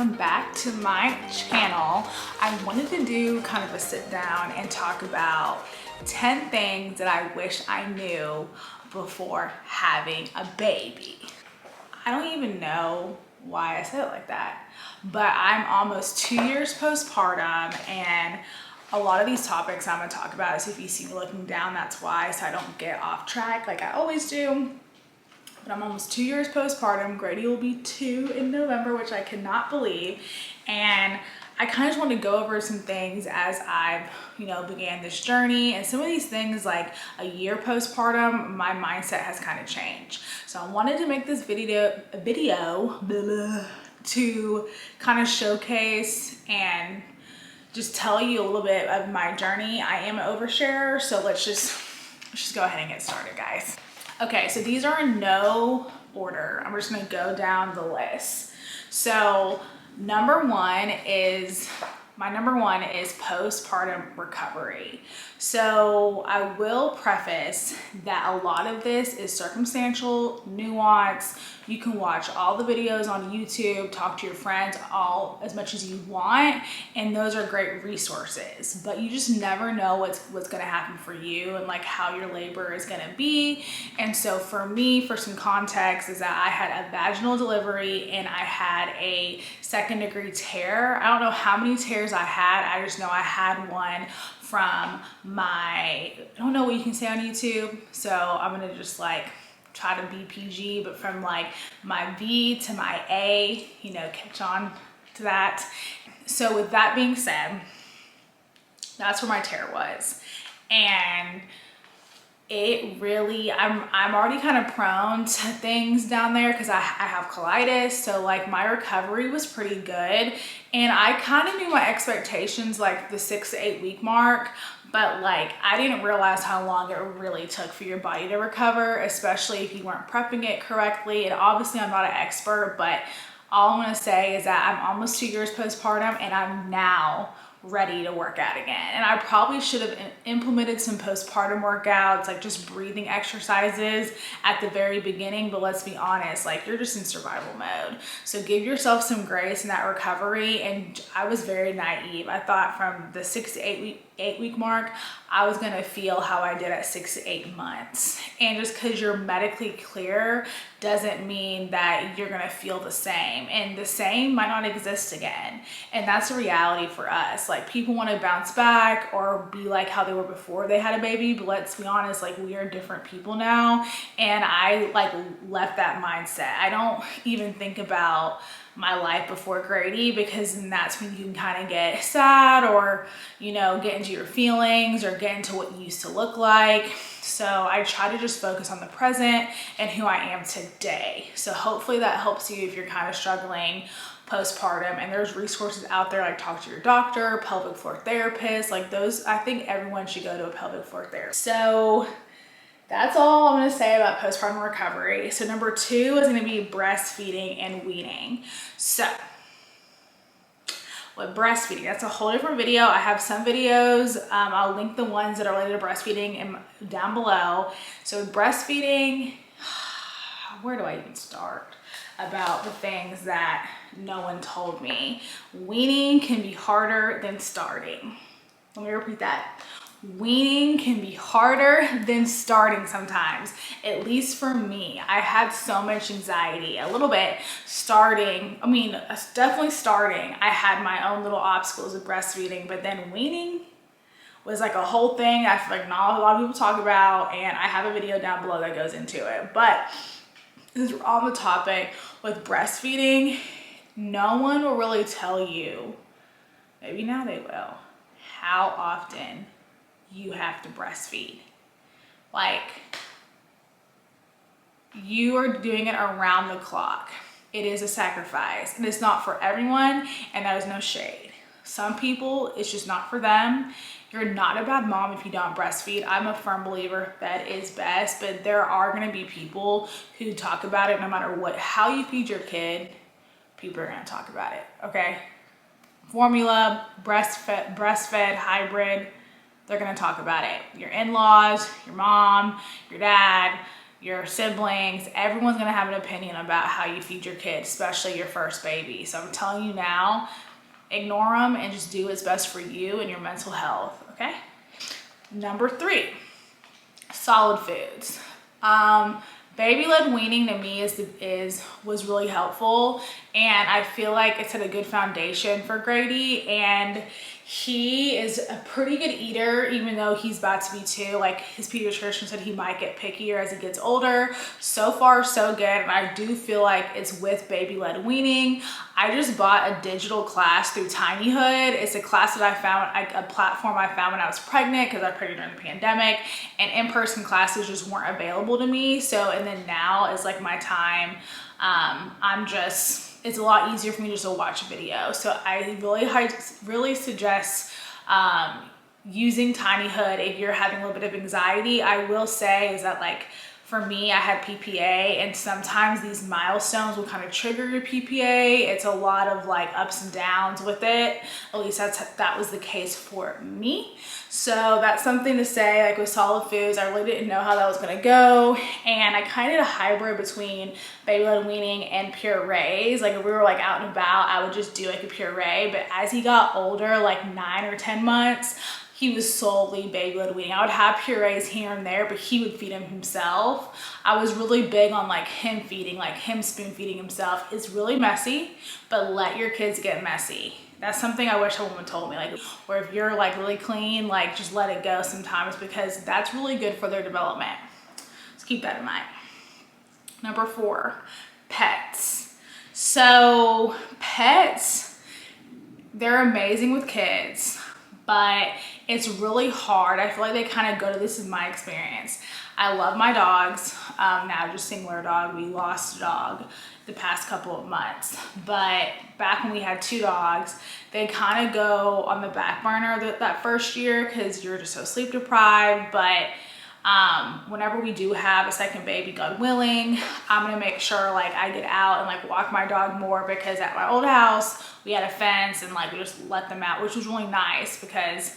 welcome back to my channel. I wanted to do kind of a sit down and talk about 10 things that I wish I knew before having a baby. I don't even know why I said it like that, but I'm almost 2 years postpartum, and a lot of these topics I'm gonna talk about is if you see me looking down, that's why, so I don't get off track like I always do. But I'm almost 2 years postpartum. Grady will be 2 in November, which I cannot believe. And I kind of just want to go over some things as I've, began this journey. And some of these things, like a year postpartum, my mindset has kind of changed. So I wanted to make this video to kind of showcase and just tell you a little bit of my journey. I am an oversharer, so let's just go ahead and get started, guys. Okay, so these are in no order. I'm just gonna go down the list. So my number one is postpartum recovery. So I will preface that a lot of this is circumstantial, nuance. You can watch all the videos on YouTube, talk to your friends as much as you want, and those are great resources. But you just never know what's gonna happen for you and like how your labor is gonna be. And so for me, for some context, is that I had a vaginal delivery and I had a 2nd degree tear. I don't know how many tears I had. I just know I had one from I don't know what you can say on YouTube. So I'm gonna just try to be PG, but from my V to my A, catch on to that. So with that being said, that's where my tear was. And it really, I'm already kind of prone to things down there because I have colitis. So my recovery was pretty good. And I kind of knew my expectations the 6 to 8 week mark, but I didn't realize how long it really took for your body to recover, especially if you weren't prepping it correctly. And obviously I'm not an expert, but all I'm gonna say is that I'm almost 2 years postpartum and I'm now ready to work out again. And I probably should have implemented some postpartum workouts, like just breathing exercises at the very beginning, but let's be honest, you're just in survival mode. So give yourself some grace in that recovery. And I was very naive. I thought from the 6 to 8 week mark, I was gonna feel how I did at 6 to 8 months. And just because you're medically clear doesn't mean that you're gonna feel the same. And the same might not exist again. And that's a reality for us. People wanna bounce back or be like how they were before they had a baby, but let's be honest, we are different people now. And I left that mindset. I don't even think about my life before Grady, because then that's when you can kind of get sad or get into your feelings or get into what you used to look like. So I try to just focus on the present and who I am today. So hopefully that helps you if you're kind of struggling postpartum. And there's resources out there, talk to your doctor, pelvic floor therapist, those. I think everyone should go to a pelvic floor therapist. So that's all I'm gonna say about postpartum recovery. So number 2 is gonna be breastfeeding and weaning. So with breastfeeding, that's a whole different video. I have some videos. I'll link the ones that are related to breastfeeding down below. So with breastfeeding, where do I even start about the things that no one told me? Weaning can be harder than starting. Let me repeat that. Weaning can be harder than starting sometimes, at least for me. I had so much anxiety, a little bit definitely starting. I had my own little obstacles with breastfeeding, but then weaning was a whole thing I feel not a lot of people talk about, and I have a video down below that goes into it. But since we're on the topic with breastfeeding, no one will really tell you, maybe now they will, how often you have to breastfeed. You are doing it around the clock. It is a sacrifice, and it's not for everyone, and that is no shade. Some people, it's just not for them. You're not a bad mom if you don't breastfeed. I'm a firm believer that is best, but there are gonna be people who talk about it no matter how you feed your kid, people are gonna talk about it, okay? Formula, breastfed, hybrid, they're gonna talk about it. Your in-laws, your mom, your dad, your siblings, everyone's gonna have an opinion about how you feed your kids, especially your first baby. So I'm telling you now, ignore them and just do what's best for you and your mental health, okay? Number 3, solid foods. Baby-led weaning to me was really helpful, and I feel like it set a good foundation for Grady, and he is a pretty good eater, even though he's about to be 2. Like, his pediatrician said he might get pickier as he gets older. So far, so good, and I do feel like it's with baby-led weaning. I just bought a digital class through Tinyhood. It's a class that I found, a platform I found when I was pregnant, because I was pregnant during the pandemic, and in-person classes just weren't available to me. So, and then now is like my time. It's a lot easier for me just to watch a video. So I really suggest using Tinyhood if you're having a little bit of anxiety. I will say is that, like, for me, I had PPA, and sometimes these milestones will kind of trigger your PPA. It's a lot of like ups and downs with it. At least that was the case for me. So that's something to say. Like with solid foods, I really didn't know how that was gonna go, and I kind of did a hybrid between baby-led weaning and purees. Like if we were like out and about, I would just do like a puree. But as he got older, like 9 or 10 months, he was solely baby-led weaning. I would have purees here and there, but he would feed him himself. I was really big on like him feeding, like him spoon feeding himself. It's really messy, but let your kids get messy. That's something I wish a woman told me, like, or if you're like really clean, like just let it go sometimes, because that's really good for their development. Let's keep that in mind. Number 4, pets. So pets, they're amazing with kids, but it's really hard. I feel like they kind of go to, this is my experience. I love my dogs. Now just singular dog. We lost a dog the past couple of months, but back when we had 2 dogs, they kind of go on the back burner that first year because you're just so sleep deprived. But whenever we do have a second baby, God willing, I'm gonna make sure like I get out and like walk my dog more, because at my old house we had a fence and like we just let them out, which was really nice, because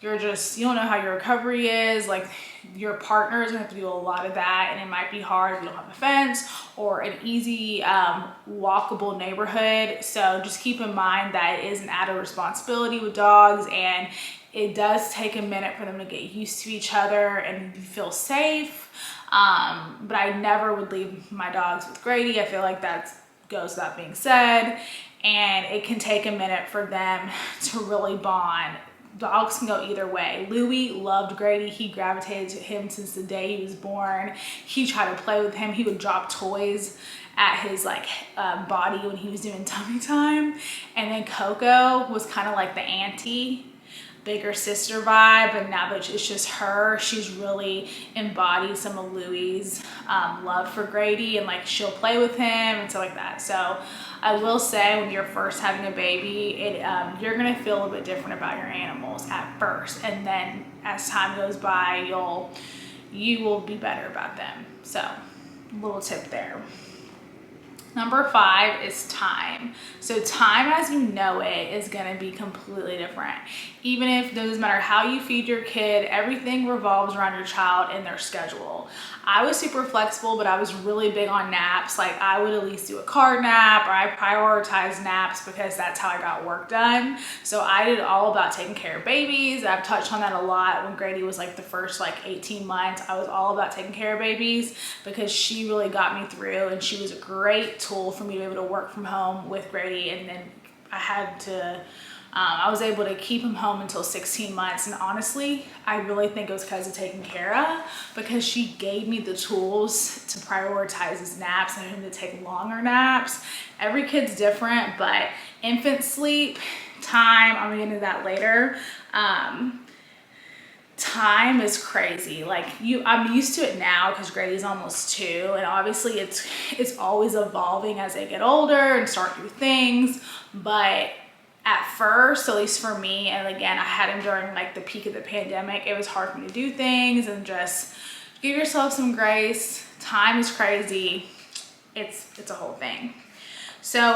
you don't know how your recovery is. Like your partner is gonna have to do a lot of that, and it might be hard if you don't have a fence or an easy walkable neighborhood. So just keep in mind that it is an added responsibility with dogs, and it does take a minute for them to get used to each other and feel safe. But I never would leave my dogs with Grady. I feel like that goes without being said, and it can take a minute for them to really bond. Dogs can go either way. Louis loved Grady. He gravitated to him since the day he was born. He tried to play with him. He would drop toys at his like body when he was doing tummy time. And then Coco was kind of like the auntie, bigger sister vibe, and now that it's just her, she's really embodied some of Louis's love for Grady, and like she'll play with him and stuff like that. So I will say, when you're first having a baby, you're gonna feel a little bit different about your animals at first, and then as time goes by, you will be better about them. So little tip there. Number 5 is time. So time as you know it is gonna be completely different. Even if it doesn't matter how you feed your kid, everything revolves around your child and their schedule. I was super flexible, but I was really big on naps. Like I would at least do a card nap, or I prioritize naps because that's how I got work done. So I did all about taking care of babies. I've touched on that a lot. When Grady was like the first like 18 months, I was all about taking care of babies because she really got me through, and she was a great tool for me to be able to work from home with Grady. And then I was able to keep him home until 16 months. And honestly, I really think it was because of taking care of, because she gave me the tools to prioritize his naps and him to take longer naps. Every kid's different, but infant sleep, time, I'm gonna get into that later. Time is crazy. Like I'm used to it now because Grady's almost 2, and obviously it's always evolving as they get older and start new things. But at first, at least for me, and again, I had him during like the peak of the pandemic, it was hard for me to do things, and just give yourself some grace. Time is crazy. It's a whole thing. So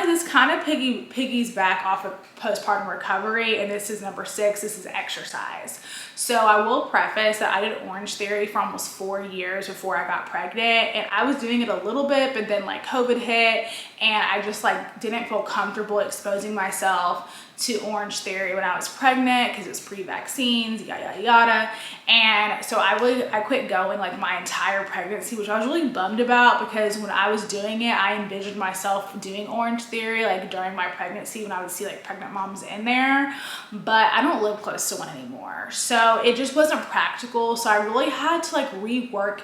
this kind of piggies back off of postpartum recovery, and this is number 6. This is exercise. So I will preface that I did Orange Theory for almost 4 years before I got pregnant, and I was doing it a little bit, but then like COVID hit, and I just like didn't feel comfortable exposing myself to Orange Theory when I was pregnant because it was pre-vaccines, yada yada yada. And so I quit going like my entire pregnancy, which I was really bummed about, because when I was doing it, I envisioned myself doing Orange Theory like during my pregnancy when I would see like pregnant moms in there, but I don't live close to one anymore, so it just wasn't practical. So I really had to like rework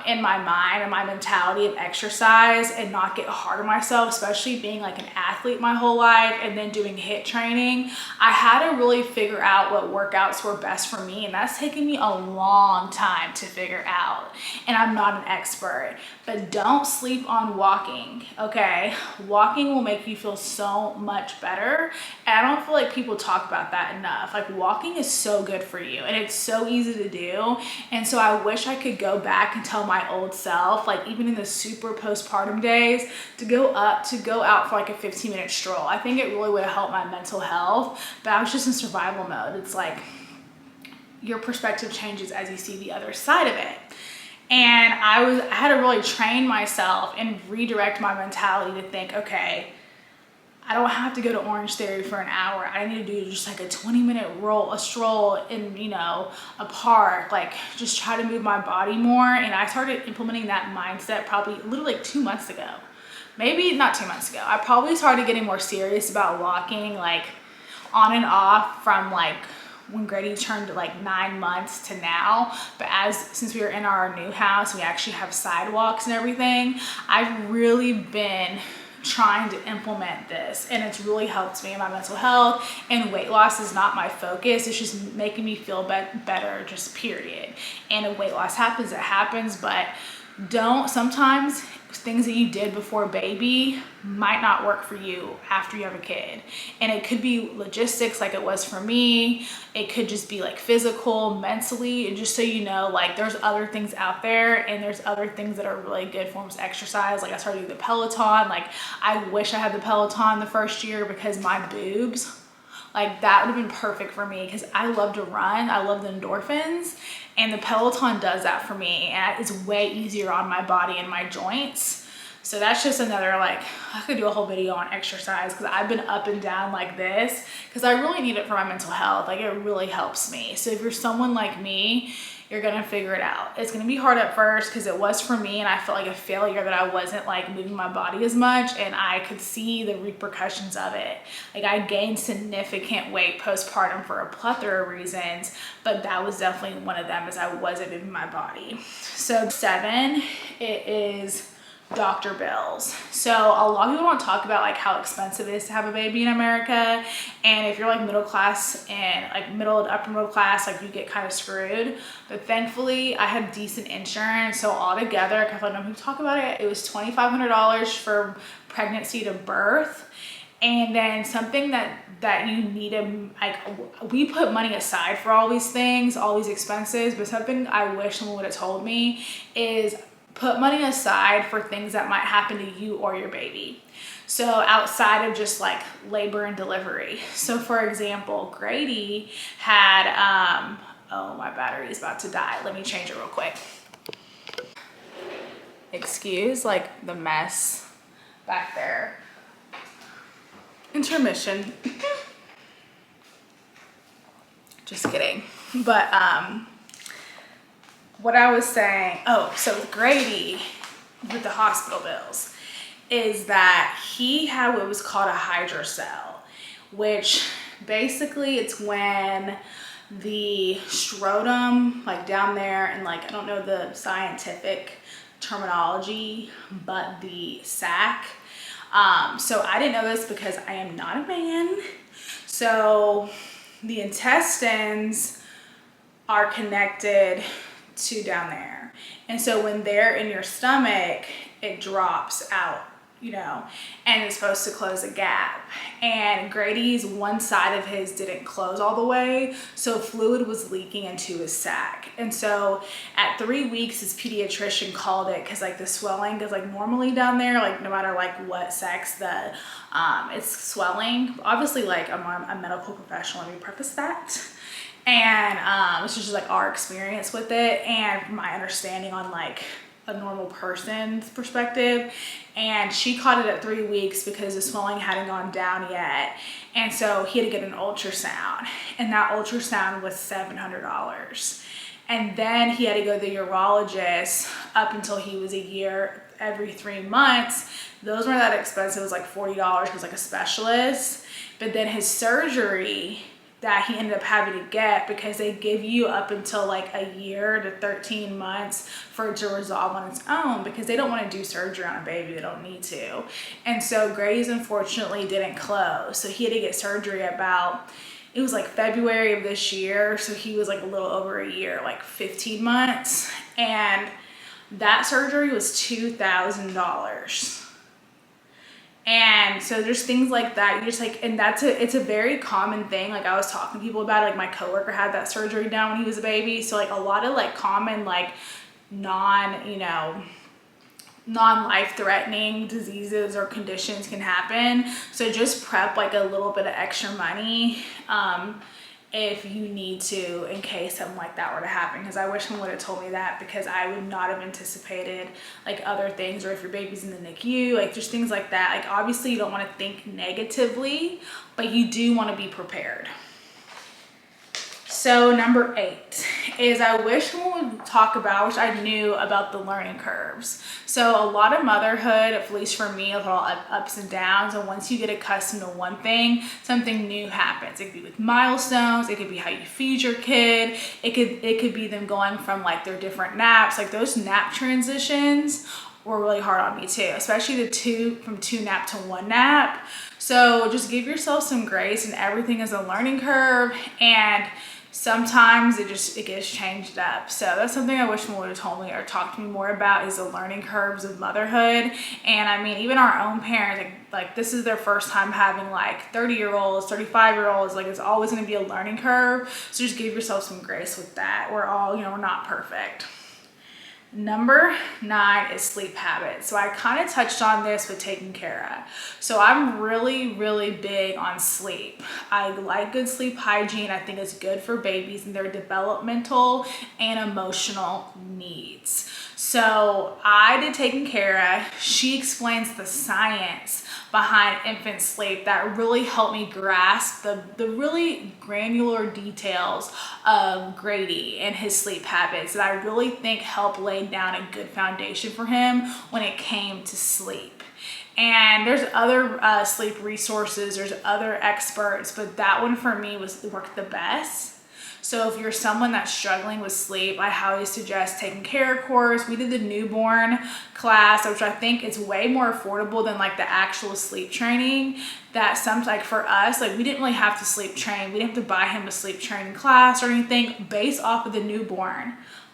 in my mind and my mentality of exercise and not get hard on myself, especially being like an athlete my whole life and then doing HIIT training. I had to really figure out what workouts were best for me, and that's taken me a long time to figure out, and I'm not an expert. But don't sleep on walking, okay? Walking will make you feel so much better, and I don't feel like people talk about that enough. Like, walking is so good for you, and it's so easy to do. And so I wish I could go back and tell my old self, like even in the super postpartum days, to go out for like a 15-minute stroll. I think it really would have helped my mental health, but I was just in survival mode. It's like your perspective changes as you see the other side of it. And I had to really train myself and redirect my mentality to think, okay, I don't have to go to Orange Theory for an hour. I need to do just like a 20-minute stroll in, you know, a park, like just try to move my body more. And I started implementing that mindset probably literally like 2 months ago. Maybe not 2 months ago. I probably started getting more serious about walking like on and off from like when Grady turned like 9 months to now. But since we were in our new house, we actually have sidewalks and everything, I've really been trying to implement this, and it's really helped me in my mental health. And weight loss is not my focus, it's just making me feel better, just period. And if weight loss happens, it happens, but sometimes things that you did before baby might not work for you after you have a kid. And it could be logistics like it was for me. It could just be like physical, mentally. And just so you know, like there's other things out there, and there's other things that are really good forms of exercise. Like I started doing the Peloton. Like I wish I had the Peloton the first year, because my boobs, like that would have been perfect for me, because I love to run. I love the endorphins, and the Peloton does that for me, and it's way easier on my body and my joints. So that's just another, like, I could do a whole video on exercise, because I've been up and down like this because I really need it for my mental health. Like it really helps me. So if you're someone like me, you're gonna figure it out. It's gonna be hard at first, because it was for me, and I felt like a failure that I wasn't like moving my body as much, and I could see the repercussions of it. Like I gained significant weight postpartum for a plethora of reasons, but that was definitely one of them, as I wasn't moving my body. So 7, it is doctor bills. So a lot of people don't talk about like how expensive it is to have a baby in America, and if you're like middle class and like middle to upper middle class, like you get kind of screwed. But thankfully I had decent insurance, so altogether, because I know people talk about it, it was $2,500 for pregnancy to birth. And then something that you need to, like, we put money aside for all these things, all these expenses, but something I wish someone would have told me is put money aside for things that might happen to you or your baby. So outside of just like labor and delivery. So for example, Grady had, oh, my battery is about to die. Let me change it real quick. Excuse like the mess back there. Intermission. Just kidding. But what I was saying, so with Grady, with the hospital bills, is that he had what was called a hydrocele, which basically it's when the scrotum, like down there, and like, I don't know the scientific terminology, but the sac. So I didn't know this because I am not a man. So the intestines are connected to down there. And so when they're in your stomach, it drops out you know, and it's supposed to close a gap. And Grady's one side of his didn't close all the way, so fluid was leaking into his sac. And so at 3 weeks, his pediatrician called it, because like the swelling is like normally down there, like no matter like what sex, the it's swelling. Obviously, like I'm a medical professional, let me preface that. And it's just like our experience with it and my understanding on like a normal person's perspective. And she caught it at 3 weeks because the swelling hadn't gone down yet. And so he had to get an ultrasound, and that ultrasound was $700. And then he had to go to the urologist up until he was a year, every 3 months. Those weren't that expensive. It was like $40 because like a specialist. But then his surgery that he ended up having to get, because they give you up until like a year to 13 months for it to resolve on its own, because they don't want to do surgery on a baby, they don't need to. And so Grady's unfortunately didn't close, so he had to get surgery about, it was like February of this year, so he was like a little over a year, like 15 months. And that surgery was $2,000. And so there's things like that, you just like, and it's a very common thing. Like I was talking to people about it, like my coworker had that surgery done when he was a baby. So like a lot of like common, like non-life threatening diseases or conditions can happen. So just prep like a little bit of extra money if you need to, in case something like that were to happen. Because I wish someone would have told me that, because I would not have anticipated like other things, or if your baby's in the NICU, like just things like that. Like obviously you don't want to think negatively, but you do want to be prepared. So number 8 is, I wish someone would talk about, which I knew about, the learning curves. So a lot of motherhood, at least for me, a little ups and downs. And once you get accustomed to one thing, something new happens. It could be with milestones. It could be how you feed your kid. It could be them going from like their different naps. Like those nap transitions were really hard on me too, especially from 2 nap to 1 nap. So just give yourself some grace, and everything is a learning curve. And sometimes it gets changed up. So that's something I wish someone would have told me or talked to me more about, is the learning curves of motherhood. And I mean, even our own parents, like this is their first time having like 30-year-olds, 35-year-olds, like it's always going to be a learning curve. So just give yourself some grace with that. We're all, we're not perfect. Number 9 is sleep habits. So I kind of touched on this with taking care of. So I'm really, really big on sleep. I like good sleep hygiene. I think it's good for babies and their developmental and emotional needs. So I did taking care of. She explains the science behind infant sleep that really helped me grasp the really granular details of Grady and his sleep habits that I really think helped lay down a good foundation for him when it came to sleep. And there's other sleep resources, there's other experts, but that one for me worked the best. So if you're someone that's struggling with sleep, I highly suggest taking care course. We did the newborn class, which I think is way more affordable than like the actual sleep training. That some, like for us, like we didn't really have to sleep train. We didn't have to buy him a sleep training class or anything, based off of the newborn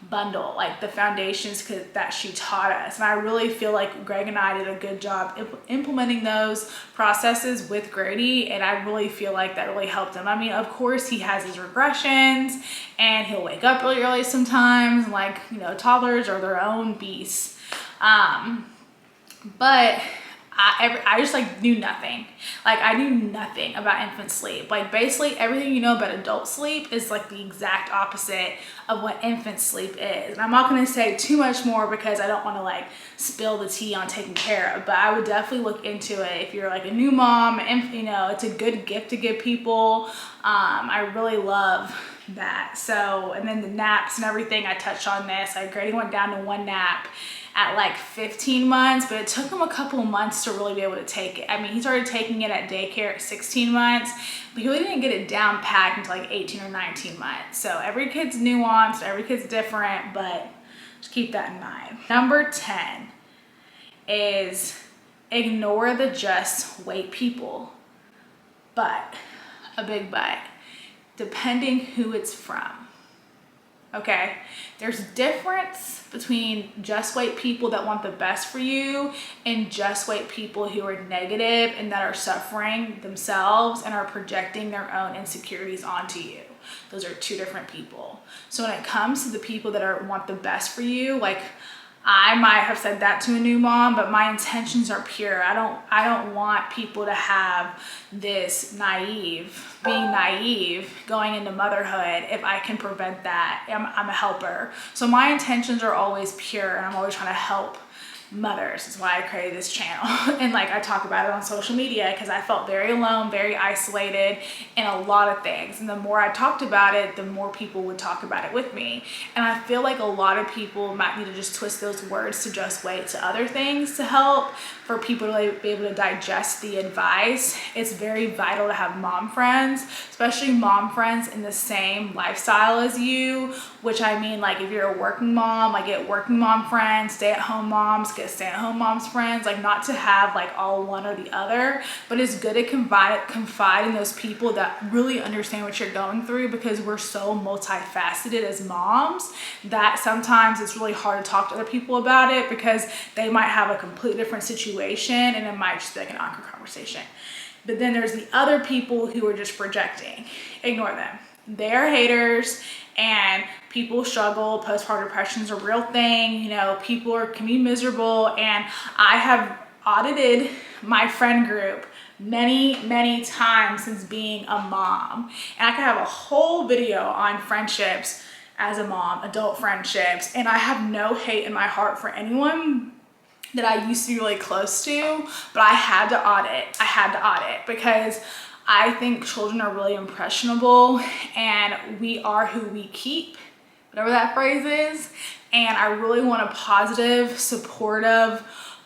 bundle, like the foundations that she taught us. And I really feel like Greg and I did a good job implementing those processes with Grady, and I really feel like that really helped him. I mean, of course he has his regressions and he'll wake up really early sometimes, like toddlers are their own beasts, but I just like knew nothing. Like I knew nothing about infant sleep. Like basically everything you know about adult sleep is like the exact opposite of what infant sleep is. And I'm not going to say too much more because I don't want to like spill the tea on taking care of, but I would definitely look into it if you're like a new mom, and it's a good gift to give people. I really love that. So, and then the naps and everything, I touched on this. Grady went down to 1 nap at like 15 months, but it took him a couple of months to really be able to take it. I mean, he started taking it at daycare at 16 months, but he really didn't get it down packed until like 18 or 19 months. So every kid's nuanced, every kid's different, but just keep that in mind. Number 10 is ignore the just wait people, but, a big but, depending who it's from. okay? There's difference between just wait people that want the best for you and just wait people who are negative and that are suffering themselves and are projecting their own insecurities onto you. Those are two different people. So when it comes to the people that want the best for you, like I might have said that to a new mom, but my intentions are pure. I don't want people to have this being naive going into motherhood if I can prevent that. I'm a helper. So my intentions are always pure, and I'm always trying to help mothers. That's why I created this channel. And like I talk about it on social media because I felt very alone, very isolated in a lot of things. And the more I talked about it, the more people would talk about it with me. And I feel like a lot of people might need to just twist those words to just wait to other things to help for people to be able to digest the advice. It's very vital to have mom friends, especially mom friends in the same lifestyle as you, which I mean, like if you're a working mom, like get working mom friends, stay-at-home moms, get stay-at-home moms friends, like not to have like all one or the other, but it's good to confide in those people that really understand what you're going through, because we're so multifaceted as moms that sometimes it's really hard to talk to other people about it because they might have a completely different situation and it might just be like an awkward conversation. But then there's the other people who are just projecting. Ignore them. They're haters, and people struggle. Postpartum depression is a real thing. You know, people can be miserable, and I have audited my friend group many times since being a mom. And I could have a whole video on friendships as a mom, adult friendships, and I have no hate in my heart for anyone that I used to be really close to, but I had to audit because I think children are really impressionable, and we are who we keep, whatever that phrase is. And I really want a positive, supportive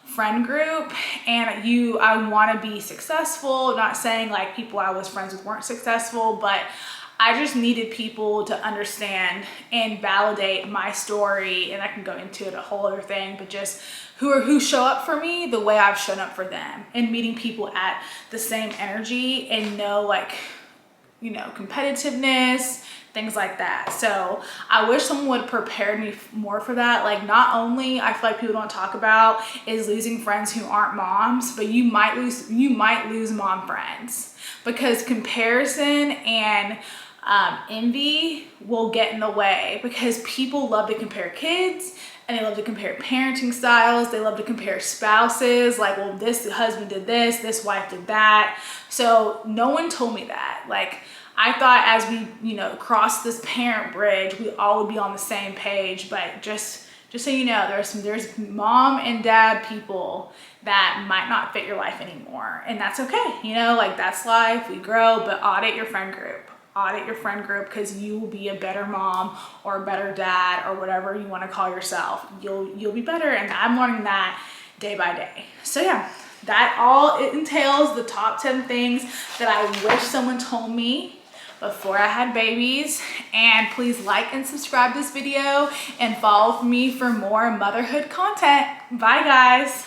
friend group, and I want to be successful. Not saying like people I was friends with weren't successful, but I just needed people to understand and validate my story, and I can go into it a whole other thing, but just who show up for me the way I've shown up for them, and meeting people at the same energy and competitiveness, things like that. So I wish someone would prepare me more for that. Like, not only I feel like people don't talk about is losing friends who aren't moms, but you might lose mom friends, because comparison and envy will get in the way, because people love to compare kids and they love to compare parenting styles. They love to compare spouses. Like, well, this husband did this wife did that. So no one told me that. Like, I thought as we, cross this parent bridge, we all would be on the same page. But just so you know, there's mom and dad people that might not fit your life anymore. And that's okay. That's life. We grow, but audit your friend group. Because you will be a better mom or a better dad or whatever you want to call yourself. You'll be better, and I'm learning that day by day. So yeah, that all it entails the top 10 things that I wish someone told me before I had babies. And please like and subscribe this video and follow me for more motherhood content. Bye guys.